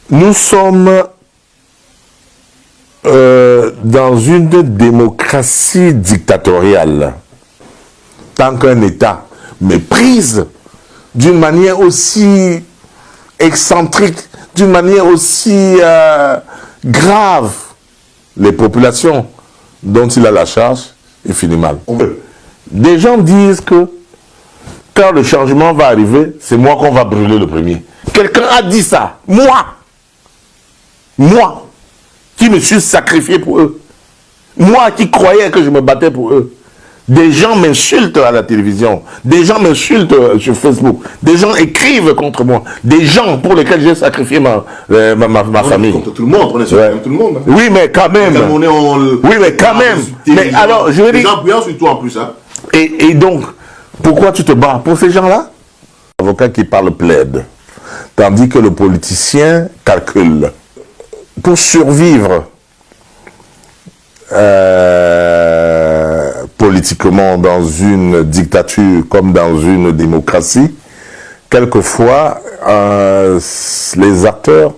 Nous sommes dans une démocratie dictatoriale. Tant qu'un État méprise d'une manière aussi excentrique, d'une manière aussi grave les populations dont il a la charge, il finit mal. Des gens disent que quand le changement va arriver, c'est moi qu'on va brûler le premier. Quelqu'un a dit ça. Moi, qui me suis sacrifié pour eux. Moi qui croyais que je me battais pour eux. Des gens m'insultent à la télévision. Des gens m'insultent sur Facebook. Des gens écrivent contre moi. Des gens pour lesquels j'ai sacrifié ma famille. Contre tout le monde, on est sur tout le monde. Hein. Oui, mais quand même. Oui, mais quand même. Mais alors, je veux dire... Les gens bouillants sur toi en plus. Hein. Et donc, pourquoi tu te bats pour ces gens-là? L'avocat qui parle plaide. Tandis que le politicien calcule. Pour survivre politiquement dans une dictature comme dans une démocratie, quelquefois les acteurs,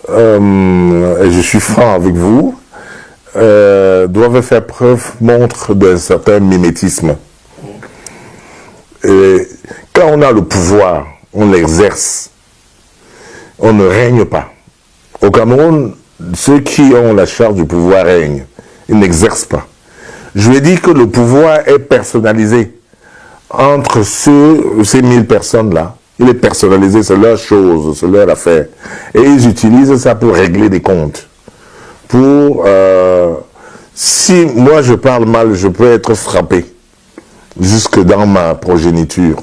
et je suis franc avec vous, doivent faire montre d'un certain mimétisme. Et quand on a le pouvoir, on l'exerce, on ne règne pas. Au Cameroun, ceux qui ont la charge du pouvoir règnent, ils n'exercent pas. Je vais dire que le pouvoir est personnalisé entre ces 1000 personnes-là. Il est personnalisé, c'est leur chose, c'est leur affaire. Et ils utilisent ça pour régler des comptes. Si moi je parle mal, je peux être frappé jusque dans ma progéniture,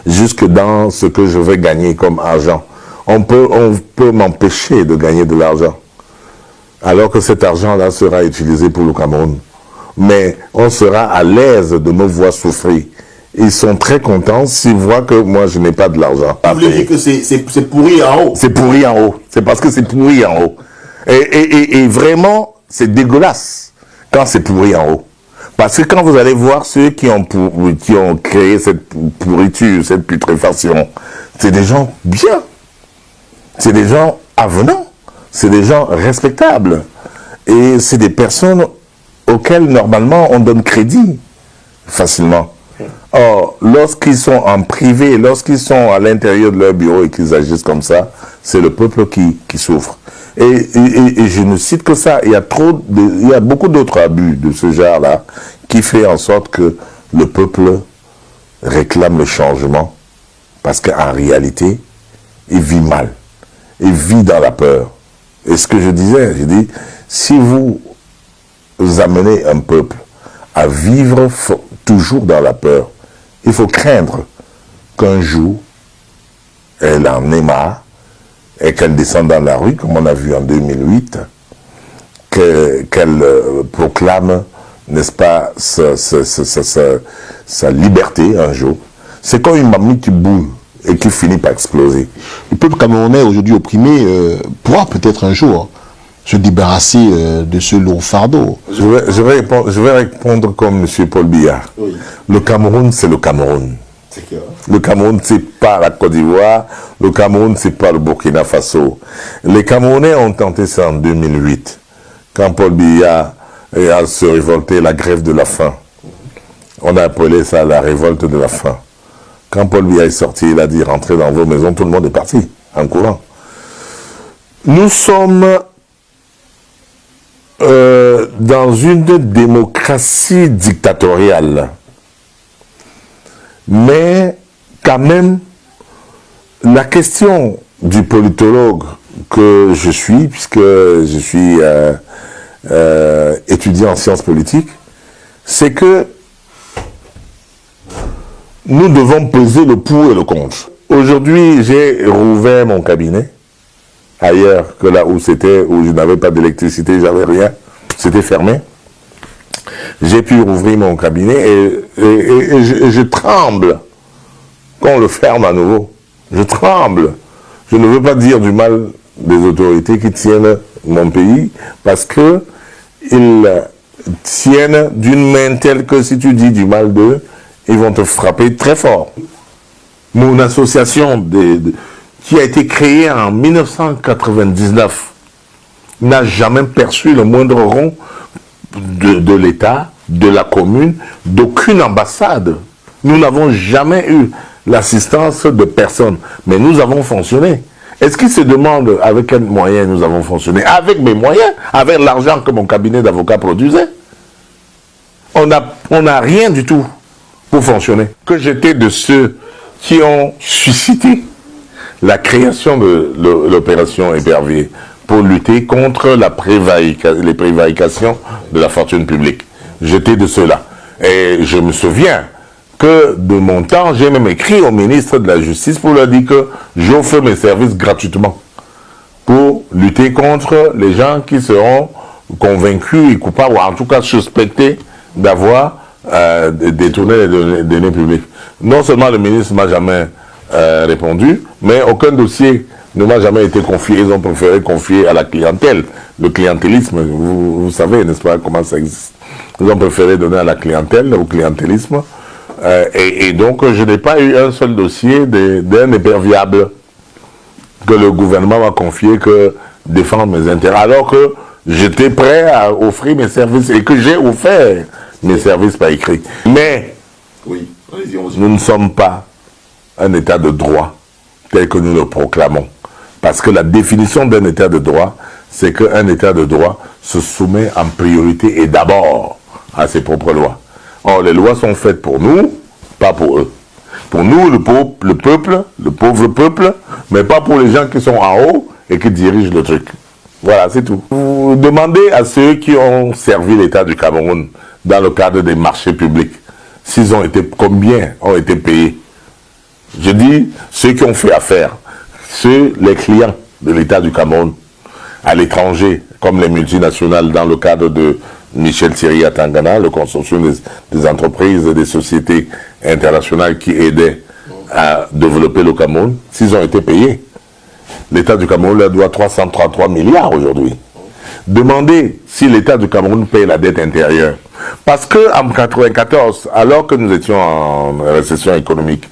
jusque dans ce que je vais gagner comme argent. On peut m'empêcher de gagner de l'argent, alors que cet argent-là sera utilisé pour le Cameroun. Mais on sera à l'aise de me voir souffrir. Ils sont très contents s'ils voient que moi je n'ai pas de l'argent. Vous voulez dire que c'est pourri en haut? C'est pourri en haut. C'est parce que c'est pourri en haut. Et vraiment, c'est dégueulasse quand c'est pourri en haut. Parce que quand vous allez voir ceux qui ont créé cette pourriture, cette putréfaction, c'est des gens bien. C'est des gens avenants. C'est des gens respectables. Et c'est des personnes auxquelles, normalement, on donne crédit facilement. Or, lorsqu'ils sont en privé, lorsqu'ils sont à l'intérieur de leur bureau et qu'ils agissent comme ça, c'est le peuple qui souffre. Et je ne cite que ça. Il y a beaucoup d'autres abus de ce genre-là qui fait en sorte que le peuple réclame le changement parce qu'en réalité, il vit mal. Il vit dans la peur. Et ce que je disais, j'ai dit, si vous amenez un peuple à vivre toujours dans la peur, il faut craindre qu'un jour, elle en ait marre et qu'elle descende dans la rue, comme on a vu en 2008, qu'elle proclame, n'est-ce pas, sa liberté un jour. C'est comme une mamie qui boule et qui finit par exploser. Le peuple camerounais, aujourd'hui opprimé, pourra peut-être un jour se débarrasser de ce lourd fardeau. Je vais répondre comme M. Paul Biya. Oui. Le Cameroun, c'est le Cameroun. Le Cameroun, c'est pas la Côte d'Ivoire. Le Cameroun, c'est pas le Burkina Faso. Les Camerounais ont tenté ça en 2008, quand Paul Biya a se révolté, la grève de la faim. On a appelé ça la révolte de la faim. Quand Paul Biya est sorti, il a dit « rentrez dans vos maisons », tout le monde est parti, en courant. Nous sommes dans une démocratie dictatoriale. Mais quand même, la question du politologue que je suis, puisque je suis étudiant en sciences politiques, c'est que nous devons peser le pour et le contre. Aujourd'hui, j'ai rouvert mon cabinet, ailleurs que là où c'était, où je n'avais pas d'électricité, j'avais rien, c'était fermé. J'ai pu rouvrir mon cabinet et je tremble qu'on le ferme à nouveau. Je tremble. Je ne veux pas dire du mal des autorités qui tiennent mon pays parce que ils tiennent d'une main telle que si tu dis du mal d'eux, ils vont te frapper très fort. Mon association, qui a été créé en 1999 n'a jamais perçu le moindre rond de l'État, de la commune, d'aucune ambassade. Nous n'avons jamais eu l'assistance de personne, mais nous avons fonctionné. Est-ce qu'ils se demandent avec quels moyens nous avons fonctionné? Avec mes moyens, avec l'argent que mon cabinet d'avocats produisait. On n'a rien du tout pour fonctionner. Que j'étais de ceux qui ont suscité la création de l'opération Épervier pour lutter contre les prévarications de la fortune publique. J'étais de ceux-là. Et je me souviens que de mon temps, j'ai même écrit au ministre de la Justice pour lui dire que j'offre mes services gratuitement pour lutter contre les gens qui seront convaincus et coupables, ou en tout cas suspectés d'avoir détourné les données publiques. Non seulement le ministre ne m'a jamais répondu, mais aucun dossier ne m'a jamais été confié. Ils ont préféré confier à la clientèle. Le clientélisme, vous savez, n'est-ce pas, comment ça existe. Ils ont préféré donner à la clientèle, au clientélisme. Et donc, je n'ai pas eu un seul dossier d'un éperviable que le gouvernement m'a confié que défendre mes intérêts. Alors que j'étais prêt à offrir mes services et que j'ai offert mes services par écrit. Mais Oui. nous ne sommes pas un état de droit tel que nous le proclamons. Parce que la définition d'un état de droit, c'est qu'un état de droit se soumet en priorité et d'abord à ses propres lois. Or, les lois sont faites pour nous, pas pour eux. Pour nous, le pauvre peuple, mais pas pour les gens qui sont en haut et qui dirigent le truc. Voilà, c'est tout. Vous demandez à ceux qui ont servi l'État du Cameroun dans le cadre des marchés publics, combien ont été payés. Je dis ceux qui ont fait affaire, les clients de l'État du Cameroun à l'étranger, comme les multinationales dans le cadre de Michel Thierry à Tangana, le consortium des entreprises et des sociétés internationales qui aidaient à développer le Cameroun, s'ils ont été payés. L'État du Cameroun leur doit 333 milliards aujourd'hui. Demandez si l'État du Cameroun paye la dette intérieure. Parce qu'en 1994, alors que nous étions en récession économique,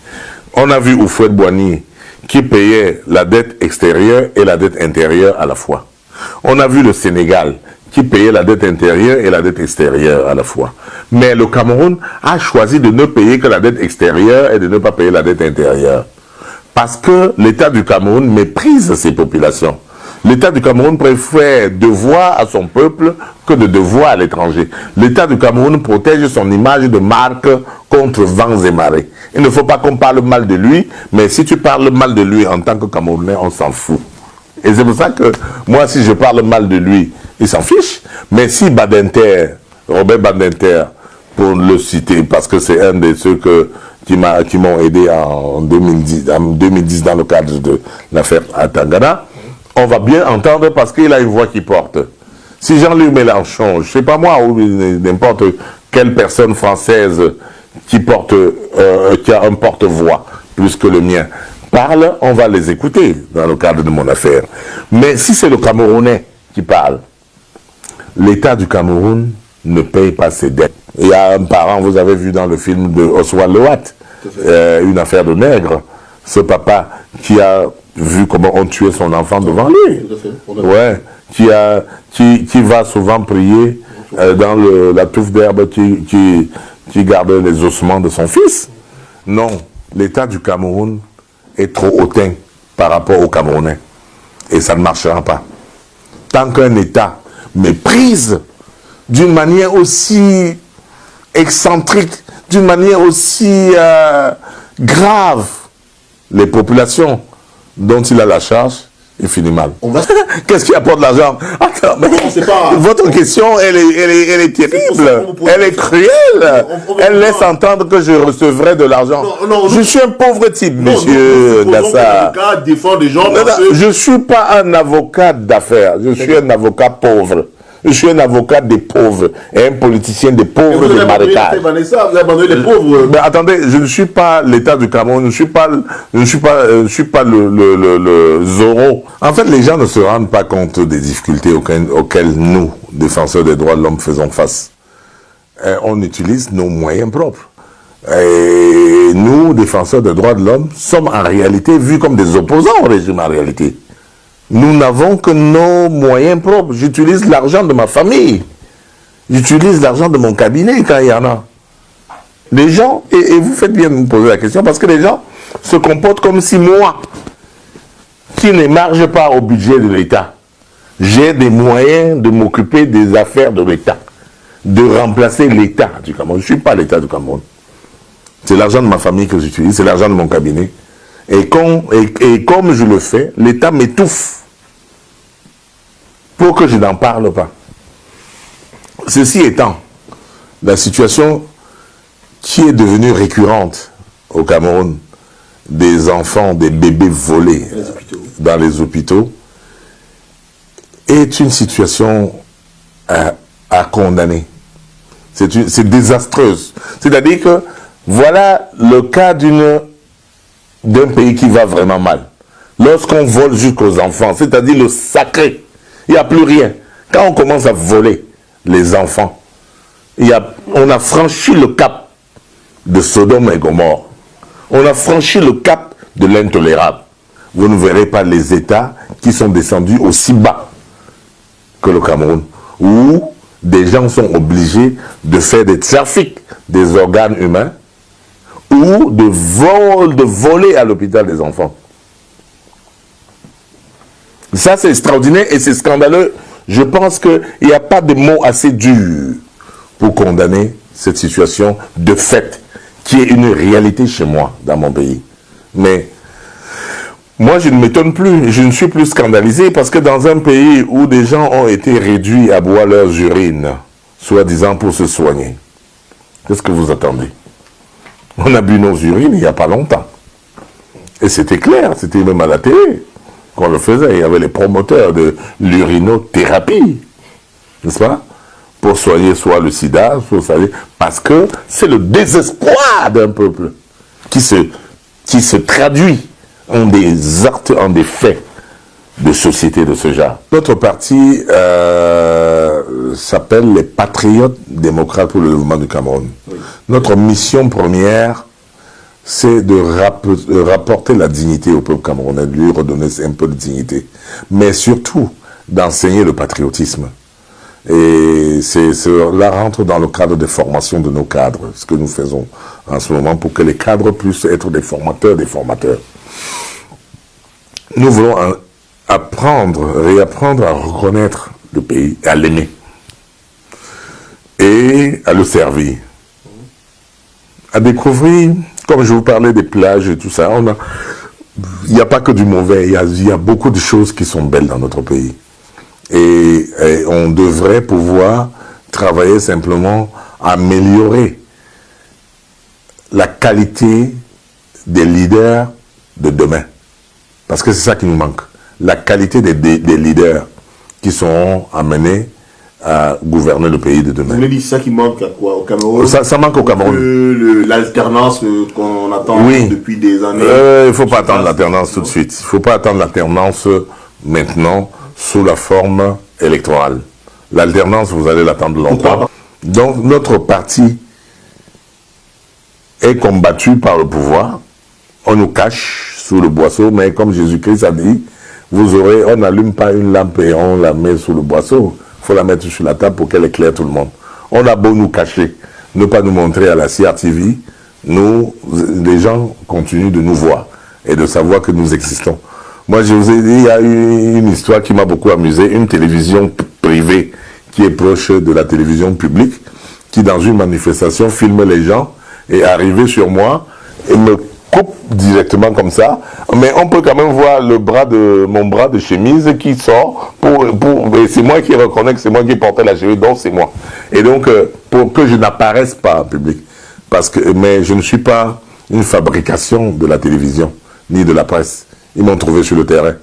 on a vu Houphouët-Boigny qui payait la dette extérieure et la dette intérieure à la fois. On a vu le Sénégal qui payait la dette intérieure et la dette extérieure à la fois. Mais le Cameroun a choisi de ne payer que la dette extérieure et de ne pas payer la dette intérieure. Parce que l'État du Cameroun méprise ses populations. L'État du Cameroun préfère devoir à son peuple que de devoir à l'étranger. L'État du Cameroun protège son image de marque contre vents et marées. Il ne faut pas qu'on parle mal de lui, mais si tu parles mal de lui en tant que Camerounais, on s'en fout. Et c'est pour ça que moi, si je parle mal de lui, il s'en fiche. Mais si Robert Badinter, pour le citer, parce que c'est un de ceux qui m'ont aidé en 2010 dans le cadre de l'affaire Atangana, on va bien entendre parce qu'il a une voix qui porte. Si Jean-Luc Mélenchon, je ne sais pas moi, ou n'importe quelle personne française qui a un porte-voix plus que le mien, parle, on va les écouter dans le cadre de mon affaire. Mais si c'est le Camerounais qui parle, l'État du Cameroun ne paye pas ses dettes. Il y a un parent, vous avez vu dans le film de Oswald Loat, une affaire de nègre, ce papa qui a vu comment on tuait son enfant devant lui. Ouais, qui va souvent prier dans la touffe d'herbe qui garde les ossements de son fils. Non, l'État du Cameroun est trop hautain par rapport aux Camerounais. Et ça ne marchera pas. Tant qu'un État méprise d'une manière aussi excentrique, d'une manière aussi grave, les populations dont il a la charge, il finit mal. Qu'est-ce qui apporte l'argent? Attends, mais votre question, elle est terrible, elle est cruelle. Elle laisse entendre que je recevrai de l'argent. Je suis un pauvre type, monsieur Dassa. Je ne suis pas un avocat d'affaires, je suis un avocat pauvre. Je suis un avocat des pauvres et un politicien des pauvres des marécages. Vous avez abandonné les pauvres. Mais attendez, je ne suis pas l'État du Cameroun, je ne suis pas le Zorro. En fait, les gens ne se rendent pas compte des difficultés auxquelles nous, défenseurs des droits de l'homme, faisons face. On utilise nos moyens propres. Et nous, défenseurs des droits de l'homme, sommes en réalité vus comme des opposants au régime en réalité. Nous n'avons que nos moyens propres. J'utilise l'argent de ma famille. J'utilise l'argent de mon cabinet quand il y en a. Les gens, et vous faites bien de me poser la question, parce que les gens se comportent comme si moi, qui ne marche pas au budget de l'État, j'ai des moyens de m'occuper des affaires de l'État, de remplacer l'État du Cameroun. Je ne suis pas l'État du Cameroun. C'est l'argent de ma famille que j'utilise, c'est l'argent de mon cabinet. Et comme je le fais, l'État m'étouffe pour que je n'en parle pas. Ceci étant, la situation qui est devenue récurrente au Cameroun, des enfants, des bébés volés dans les hôpitaux, est une situation à condamner. C'est désastreuse. C'est-à-dire que voilà le cas d'un pays qui va vraiment mal. Lorsqu'on vole jusqu'aux enfants, c'est-à-dire le sacré, il n'y a plus rien. Quand on commence à voler les enfants, on a franchi le cap de Sodome et Gomorrhe. On a franchi le cap de l'intolérable. Vous ne verrez pas les États qui sont descendus aussi bas que le Cameroun, où des gens sont obligés de faire des trafics des organes humains ou de voler à l'hôpital des enfants. Ça, c'est extraordinaire et c'est scandaleux. Je pense qu'il n'y a pas de mots assez durs pour condamner cette situation de fait, qui est une réalité chez moi, dans mon pays. Mais moi, je ne m'étonne plus, je ne suis plus scandalisé, parce que dans un pays où des gens ont été réduits à boire leurs urines, soi-disant pour se soigner, qu'est-ce que vous attendez? On a bu nos urines il n'y a pas longtemps. Et c'était clair, c'était même à la télé qu'on le faisait. Il y avait les promoteurs de l'urinothérapie, n'est-ce pas? Pour soigner soit le sida, parce que c'est le désespoir d'un peuple qui se traduit en des actes, en des faits de société de ce genre. Notre parti s'appelle les Patriotes démocrates pour le développement du Cameroun. Oui. Notre mission première, c'est de rapporter la dignité au peuple camerounais, de lui redonner un peu de dignité, mais surtout d'enseigner le patriotisme. Et cela rentre dans le cadre des formations de nos cadres, ce que nous faisons en ce moment pour que les cadres puissent être des formateurs des formateurs. Nous voulons réapprendre à reconnaître le pays, à l'aimer et à le servir. À découvrir, comme je vous parlais des plages et tout ça, il n'y a pas que du mauvais, il y a beaucoup de choses qui sont belles dans notre pays. Et on devrait pouvoir travailler simplement à améliorer la qualité des leaders de demain. Parce que c'est ça qui nous manque. La qualité des leaders qui seront amenés à gouverner le pays de demain. Vous voulez dire ça qui manque à quoi, au Cameroun? Ça manque au Cameroun. L'alternance qu'on attend depuis des années. Il ne faut pas attendre l'alternance tout de suite. Il ne faut pas attendre l'alternance maintenant sous la forme électorale. L'alternance, vous allez l'attendre longtemps. Donc, notre parti est combattu par le pouvoir. On nous cache sous le boisseau, mais comme Jésus-Christ a dit, on n'allume pas une lampe et on la met sous le boisseau. Il faut la mettre sur la table pour qu'elle éclaire tout le monde. On a beau nous cacher, ne pas nous montrer à la CRTV, les gens continuent de nous voir et de savoir que nous existons. Moi, je vous ai dit, il y a eu une histoire qui m'a beaucoup amusé, une télévision privée qui est proche de la télévision publique, qui dans une manifestation filme les gens et arrivé sur moi et me coupe directement comme ça, mais on peut quand même voir mon bras de chemise qui sort, et c'est moi qui reconnais que c'est moi qui portais la chemise, donc c'est moi. Et donc, pour que je n'apparaisse pas en public, mais je ne suis pas une fabrication de la télévision, ni de la presse. Ils m'ont trouvé sur le terrain.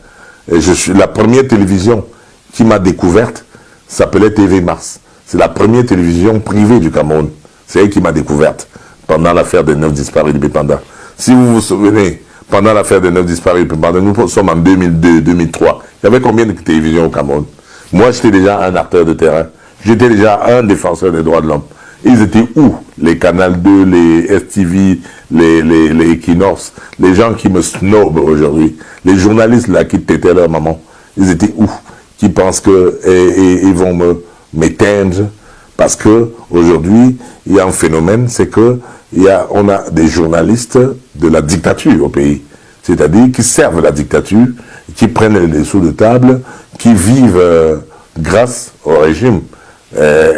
Et la première télévision qui m'a découverte s'appelait TV Mars. C'est la première télévision privée du Cameroun. C'est elle qui m'a découverte pendant l'affaire des 9 disparus de Bipanda. Si vous vous souvenez, pendant l'affaire des 9 disparus de Bipanda, nous sommes en 2002-2003. Il y avait combien de télévisions au Cameroun? Moi, j'étais déjà un acteur de terrain. J'étais déjà un défenseur des droits de l'homme. Ils étaient où? Les Canal 2, les STV, les Equinox, les gens qui me snobent aujourd'hui, les journalistes là qui têtaient leur maman, ils étaient où? Qui pensent que ils vont m'éteindre parce que aujourd'hui il y a un phénomène, c'est que on a des journalistes de la dictature au pays, c'est-à-dire qui servent la dictature, qui prennent les dessous de table, qui vivent grâce au régime.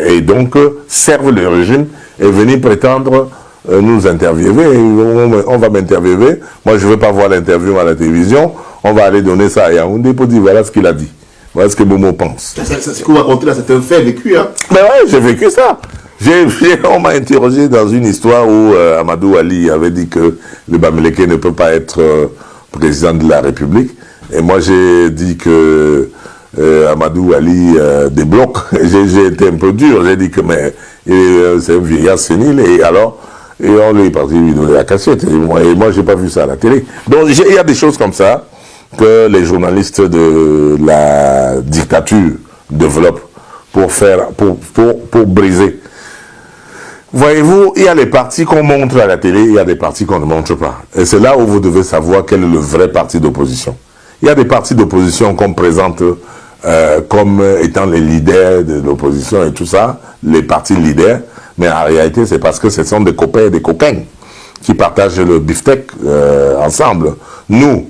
Et donc servent le régime et venir prétendre nous interviewer. On va m'interviewer. Moi, je ne veux pas voir l'interview à la télévision. On va aller donner ça à Yaoundé pour dire voilà ce qu'il a dit. Voilà ce que Momo pense. C'est ce que vous racontez là, c'est un fait vécu. Hein? Mais ouais, j'ai vécu ça. On m'a interrogé dans une histoire où Amadou Ali avait dit que le Bamileke ne peut pas être président de la République. Et moi, j'ai dit que Amadou Ali débloque. J'ai été un peu dur. J'ai dit que c'est un vieillard sénile. Et alors, on lui est parti lui donner la cassette. Et moi, je n'ai pas vu ça à la télé. Donc, il y a des choses comme ça que les journalistes de la dictature développent pour briser. Voyez-vous, il y a les partis qu'on montre à la télé, il y a des partis qu'on ne montre pas. Et c'est là où vous devez savoir quel est le vrai parti d'opposition. Il y a des partis d'opposition qu'on présente comme étant les leaders de l'opposition et tout ça, les partis leaders, mais en réalité c'est parce que ce sont des copains et des coquins qui partagent le beefsteak ensemble. Nous,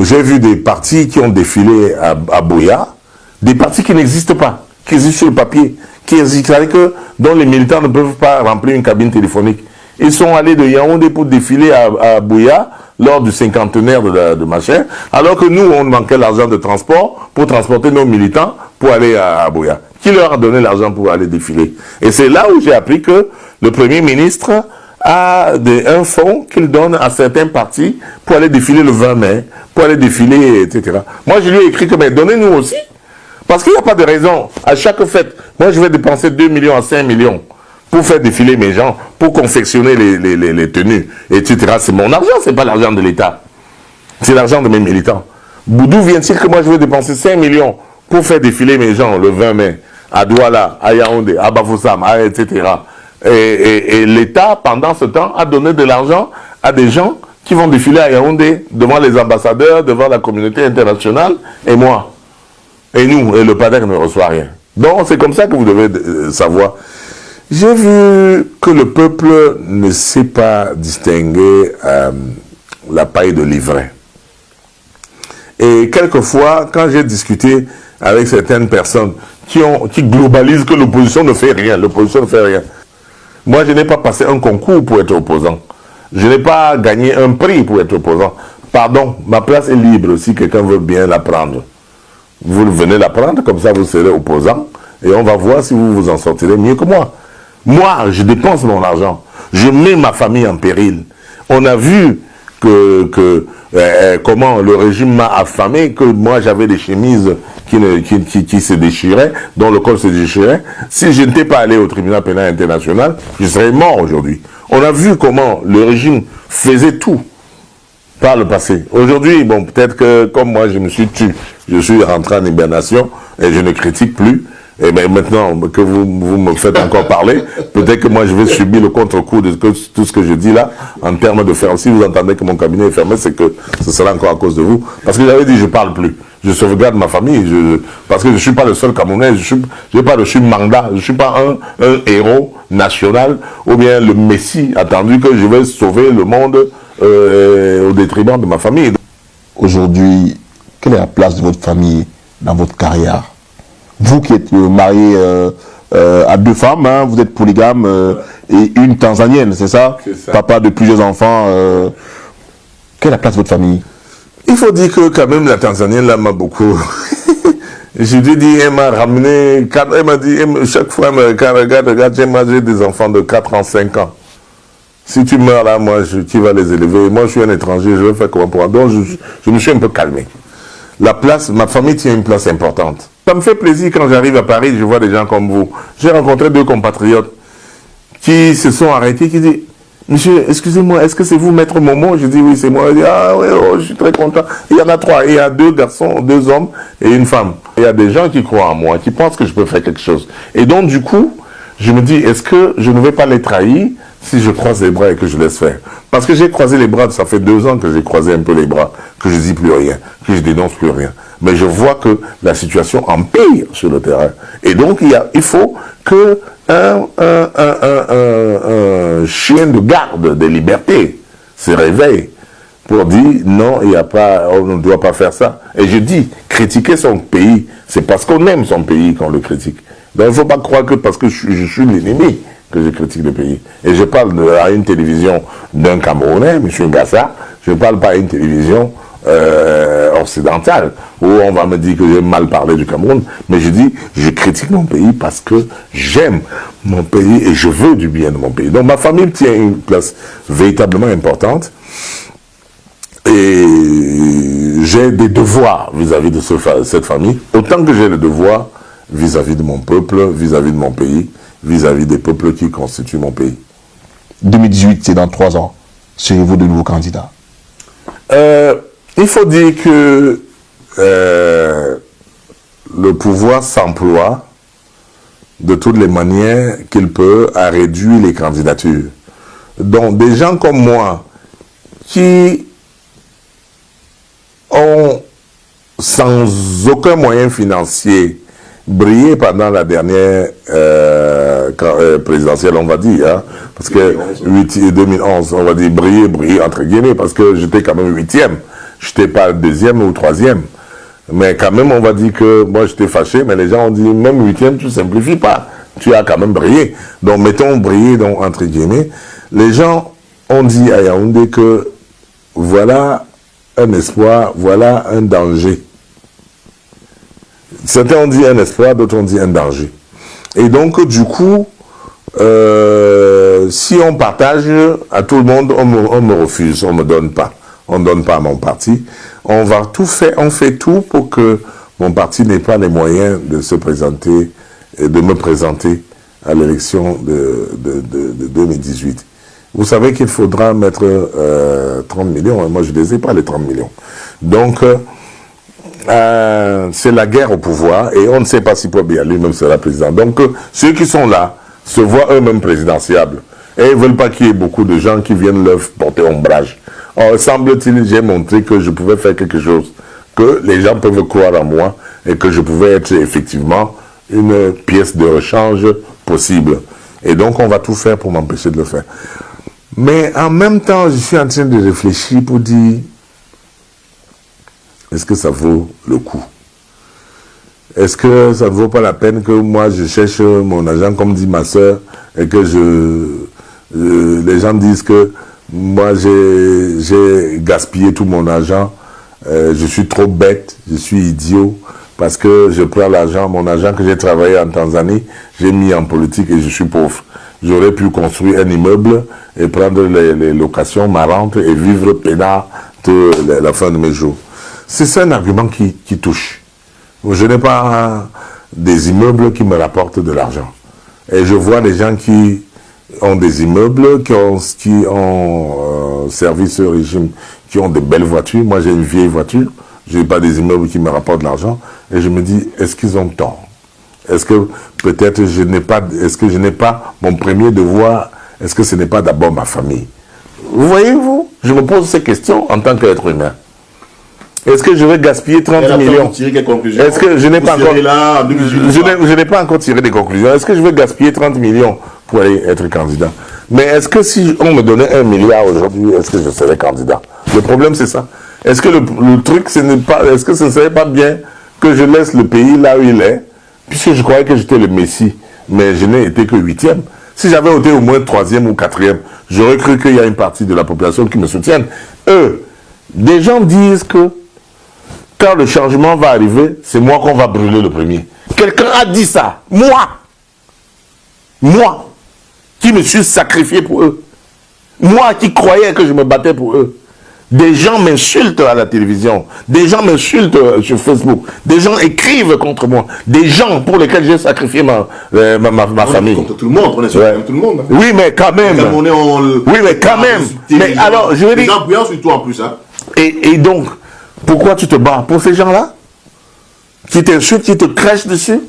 j'ai vu des partis qui ont défilé à Buea, des partis qui n'existent pas, qui existent sur le papier, qui existent, c'est-à-dire que dont les militants ne peuvent pas remplir une cabine téléphonique. Ils sont allés de Yaoundé pour défiler à Buea lors du cinquantenaire de machin, alors que nous, on manquait l'argent de transport pour transporter nos militants pour aller à Buea. Qui leur a donné l'argent pour aller défiler? Et c'est là où j'ai appris que le Premier ministre a un fonds qu'il donne à certains partis pour aller défiler le 20 mai, pour aller défiler, etc. Moi, je lui ai écrit que, mais donnez-nous aussi. Parce qu'il n'y a pas de raison. À chaque fête, moi, je vais dépenser 2 millions à 5 millions pour faire défiler mes gens, pour confectionner les tenues, etc. C'est mon argent, c'est pas l'argent de l'État. C'est l'argent de mes militants. D'où vient-il que moi, je vais dépenser 5 millions pour faire défiler mes gens le 20 mai, à Douala, à Yaoundé, à Bafoussam, etc. Et l'État, pendant ce temps, a donné de l'argent à des gens qui vont défiler à Yaoundé, devant les ambassadeurs, devant la communauté internationale, et moi. Et nous, et le PADEC ne reçoit rien. Donc, c'est comme ça que vous devez savoir. J'ai vu que le peuple ne sait pas distinguer la paille de l'ivraie. Et quelquefois, quand j'ai discuté avec certaines personnes qui globalisent que l'opposition ne fait rien, l'opposition ne fait rien. Moi, je n'ai pas passé un concours pour être opposant. Je n'ai pas gagné un prix pour être opposant. Pardon, ma place est libre si quelqu'un veut bien la prendre. Vous venez la prendre, comme ça vous serez opposant, et on va voir si vous vous en sortirez mieux que moi. Moi, je dépense mon argent. Je mets ma famille en péril. On a vu comment le régime m'a affamé, que moi j'avais des chemises qui se déchiraient, dont le col se déchirait. Si je n'étais pas allé au tribunal pénal international, je serais mort aujourd'hui. On a vu comment le régime faisait tout par le passé. Aujourd'hui, bon, peut-être que comme moi je me suis tué, je suis rentré en hibernation et je ne critique plus. Et bien maintenant que vous me faites encore parler, peut-être que moi je vais subir le contre-coup de tout ce que je dis là, en termes de ferme. Si vous entendez que mon cabinet est fermé, c'est que ce sera encore à cause de vous. Parce que j'avais dit je parle plus. Je sauvegarde ma famille, parce que je ne suis pas le seul Camerounais, je suis mandat, je ne suis pas un héros national, ou bien le messie attendu que je vais sauver le monde au détriment de ma famille. Aujourd'hui, quelle est la place de votre famille dans votre carrière? Vous qui êtes marié à 2 femmes, hein, vous êtes polygame et une tanzanienne, c'est ça? Papa de plusieurs enfants. Quelle est la place de votre famille? Il faut dire que quand même la Tanzanienne là m'a beaucoup... Je lui ai dit, elle m'a ramené, elle m'a dit, chaque fois elle me regarde, j'ai des enfants de 4 ans, 5 ans. Si tu meurs là, moi, tu vas les élever. Moi, je suis un étranger, je vais faire comment pour... Donc, je me suis un peu calmé. La place, ma famille tient une place importante. Ça me fait plaisir quand j'arrive à Paris, je vois des gens comme vous. J'ai rencontré 2 compatriotes qui se sont arrêtés, qui disent, monsieur, excusez-moi, est-ce que c'est vous, Maître Momo? Je dis, oui, c'est moi. Il dit, ah oui, oh, je suis très content. Il y en a 3. Il y a 2 garçons, 2 hommes et une femme. Il y a des gens qui croient en moi, qui pensent que je peux faire quelque chose. Et donc, du coup, je me dis, est-ce que je ne vais pas les trahir si je croise les bras et que je laisse faire? Parce que j'ai croisé les bras, ça fait 2 ans que j'ai croisé un peu les bras, que je dis plus rien, que je dénonce plus rien. Mais je vois que la situation empire sur le terrain. Et donc, il faut que un chien de garde des libertés se réveille pour dire non, il y a pas, on ne doit pas faire ça. Et je dis, critiquer son pays, c'est parce qu'on aime son pays qu'on le critique. Donc il ne faut pas croire que parce que je suis l'ennemi que je critique le pays. Et je parle à une télévision d'un Camerounais, M. Ngassa, je ne parle pas à une télévision occidentale, où on va me dire que j'ai mal parlé du Cameroun, mais je dis, je critique mon pays parce que j'aime mon pays et je veux du bien de mon pays. Donc ma famille tient une place véritablement importante. Et j'ai des devoirs vis-à-vis de cette famille, autant que j'ai le devoir vis-à-vis de mon peuple, vis-à-vis de mon pays, vis-à-vis des peuples qui constituent mon pays. 2018, c'est dans 3 ans. Serez-vous de nouveaux candidats? Il faut dire que le pouvoir s'emploie de toutes les manières qu'il peut à réduire les candidatures. Donc des gens comme moi qui ont sans aucun moyen financier brillé pendant la dernière présidentielle, on va dire, hein, parce que 2011, on va dire briller entre guillemets, parce que j'étais quand même 8e, j'étais pas 2e ou 3e, mais quand même on va dire que moi j'étais fâché, mais les gens ont dit même 8e tu simplifies pas, tu as quand même brillé, donc mettons briller donc entre guillemets. Les gens ont dit à Yaoundé que voilà un espoir, voilà un danger. Certains ont dit un espoir, d'autres ont dit un danger. Et donc, du coup, si on partage à tout le monde, on me refuse, on ne me donne pas. On ne donne pas à mon parti. On va tout faire, on fait tout pour que mon parti n'ait pas les moyens de se présenter, de me présenter à l'élection de 2018. Vous savez qu'il faudra mettre 30 millions. Moi, je ne les ai pas, les 30 millions. Donc, c'est la guerre au pouvoir et on ne sait pas si Biya lui-même sera président. Donc, ceux qui sont là se voient eux-mêmes présidentiables. Et ils ne veulent pas qu'il y ait beaucoup de gens qui viennent leur porter ombrage. Or, semble-t-il, j'ai montré que je pouvais faire quelque chose, que les gens peuvent croire en moi et que je pouvais être effectivement une pièce de rechange possible. Et donc, on va tout faire pour m'empêcher de le faire. Mais en même temps, je suis en train de réfléchir pour dire, est-ce que ça vaut le coup? Est-ce que ça ne vaut pas la peine que moi, je cherche mon argent, comme dit ma soeur, et que les gens disent que moi, j'ai gaspillé tout mon argent, je suis trop bête, je suis idiot, parce que je prends l'argent, mon argent que j'ai travaillé en Tanzanie, j'ai mis en politique et je suis pauvre. J'aurais pu construire un immeuble et prendre les locations marrantes et vivre peinard toute la fin de mes jours. C'est un argument qui touche. Je n'ai pas des immeubles qui me rapportent de l'argent. Et je vois des gens qui ont des immeubles, qui ont servi ce régime, qui ont de belles voitures. Moi, j'ai une vieille voiture. Je n'ai pas des immeubles qui me rapportent de l'argent. Et je me dis, est-ce qu'ils ont tort? Est-ce que peut-être je n'ai pas mon premier devoir? Est-ce que ce n'est pas d'abord ma famille? Vous voyez-vous? Je me pose ces questions en tant qu'être humain. Est-ce que je vais gaspiller 30 millions? Est-ce que je n'ai pas encore... Je n'ai pas encore tiré des conclusions. Est-ce que je vais gaspiller 30 millions pour aller être candidat? Mais est-ce que si on me donnait 1 milliard aujourd'hui, est-ce que je serais candidat? Le problème, c'est ça. Est-ce que le truc, est-ce que ce ne serait pas bien que je laisse le pays là où il est, puisque je croyais que j'étais le Messie, mais je n'ai été que 8e. Si j'avais été au moins 3e ou 4e, j'aurais cru qu'il y a une partie de la population qui me soutienne. Des gens disent que quand le changement va arriver, c'est moi qu'on va brûler le premier. Quelqu'un a dit ça. Moi, qui me suis sacrifié pour eux. Moi qui croyais que je me battais pour eux. Des gens m'insultent à la télévision, des gens m'insultent sur Facebook, des gens écrivent contre moi, des gens pour lesquels j'ai sacrifié ma famille. Contre tout le monde, on est sur tout le monde. Oui, mais quand même. Oui, mais quand même. Mais alors, je veux dire... Les gens bruyants sur toi en plus, hein. Et donc, pourquoi tu te bats pour ces gens-là? Qui t'insultent, qui te crachent dessus?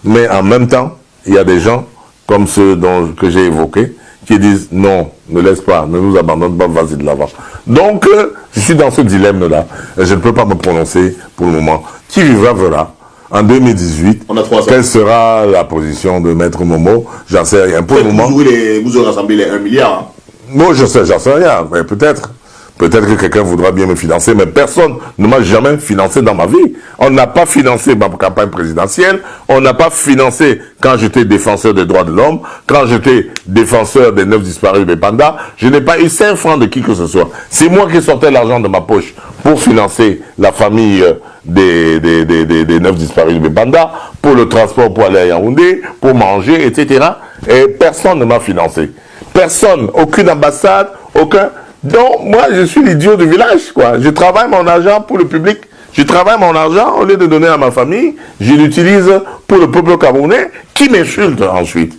Mais en même temps, il y a des gens comme ceux que j'ai évoqués, qui disent non, ne laisse pas, ne nous abandonne pas, vas-y de l'avant. Donc, je suis dans ce dilemme-là, et je ne peux pas me prononcer pour le moment. Qui vivra verra. En 2018, quelle sera la position de Maître Momo? J'en sais rien. Pour le moment. Vous aurez rassemblé les 1 milliard. Hein. Moi, j'en sais rien, mais peut-être. Peut-être que quelqu'un voudra bien me financer, mais personne ne m'a jamais financé dans ma vie. On n'a pas financé ma campagne présidentielle, on n'a pas financé quand j'étais défenseur des droits de l'homme, quand j'étais défenseur des 9 disparus de Panda, je n'ai pas eu 5 francs de qui que ce soit. C'est moi qui sortais l'argent de ma poche pour financer la famille des 9 disparus de Panda, pour le transport pour aller à Yaoundé, pour manger, etc. Et personne ne m'a financé. Personne, aucune ambassade, aucun... Donc, moi, je suis l'idiot du village, quoi. Je travaille mon argent pour le public. Je travaille mon argent, au lieu de donner à ma famille, je l'utilise pour le peuple camerounais, qui m'insulte ensuite.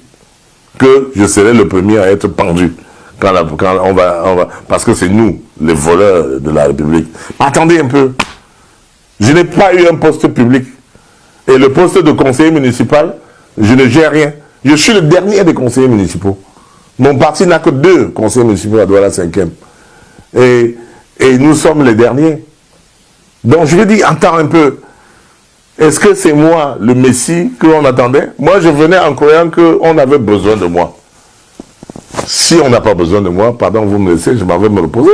Que je serai le premier à être pendu. Quand on va, parce que c'est nous, les voleurs de la République. Attendez un peu. Je n'ai pas eu un poste public. Et le poste de conseiller municipal, je ne gère rien. Je suis le dernier des conseillers municipaux. Mon parti n'a que 2 conseillers municipaux à Douala 5e. Et nous sommes les derniers. Donc je vais dire, attends un peu. Est-ce que c'est moi, le Messie, que l'on attendait? Moi, je venais en croyant qu'on avait besoin de moi. Si on n'a pas besoin de moi, pardon, vous me laissez, je m'en vais me reposer.